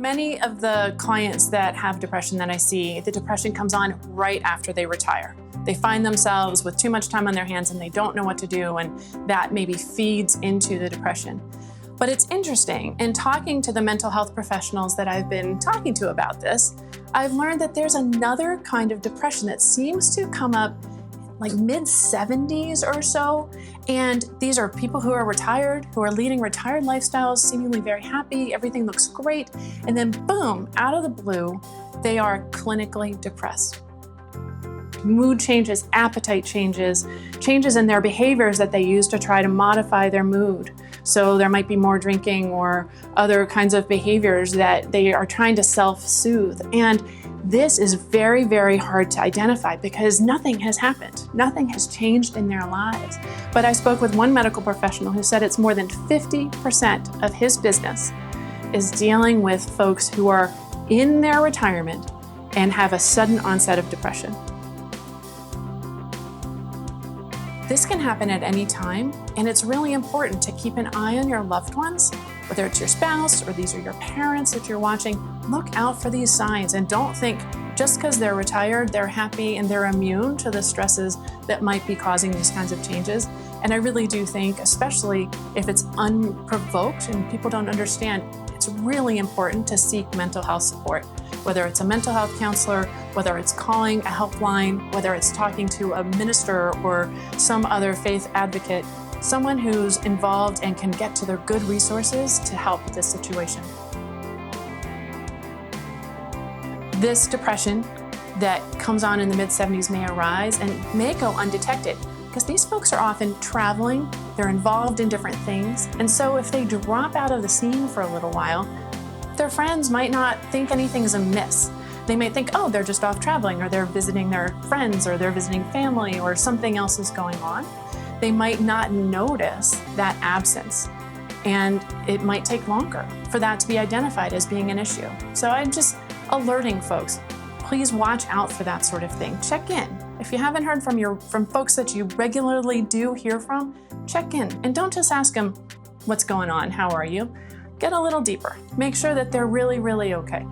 Many of the clients that have depression that I see, the depression comes on right after they retire. They find themselves with too much time on their hands and they don't know what to do, and that maybe feeds into the depression. But it's interesting, in talking to the mental health professionals that I've been talking to about this, I've learned that there's another kind of depression that seems to come up like mid-70s or so. And these are people who are retired, who are leading retired lifestyles, seemingly very happy, everything looks great. And then boom, out of the blue, they are clinically depressed. Mood changes, appetite changes, changes in their behaviors that they use to try to modify their mood. So there might be more drinking or other kinds of behaviors that they are trying to self-soothe. And this is very, very hard to identify because nothing has happened. Nothing has changed in their lives. But I spoke with one medical professional who said it's more than 50% of his business is dealing with folks who are in their retirement and have a sudden onset of depression. This can happen at any time, and it's really important to keep an eye on your loved ones, whether it's your spouse or these are your parents that you're watching. Look out for these signs and don't think just because they're retired, they're happy and they're immune to the stresses that might be causing these kinds of changes. And I really do think, especially if it's unprovoked and people don't understand, it's really important to seek mental health support. Whether it's a mental health counselor, whether it's calling a helpline, whether it's talking to a minister or some other faith advocate, someone who's involved and can get to their good resources to help with this situation. This depression that comes on in the mid-70s may arise and may go undetected because these folks are often traveling, they're involved in different things, and so if they drop out of the scene for a little while, their friends might not think anything's amiss. They may think, oh, they're just off traveling, or they're visiting their friends, or they're visiting family, or something else is going on. They might not notice that absence, and it might take longer for that to be identified as being an issue. So I'm just alerting folks, please watch out for that sort of thing. Check in. If you haven't heard from folks that you regularly do hear from, check in. And don't just ask them, what's going on? How are you? Get a little deeper. Make sure that they're really, really okay.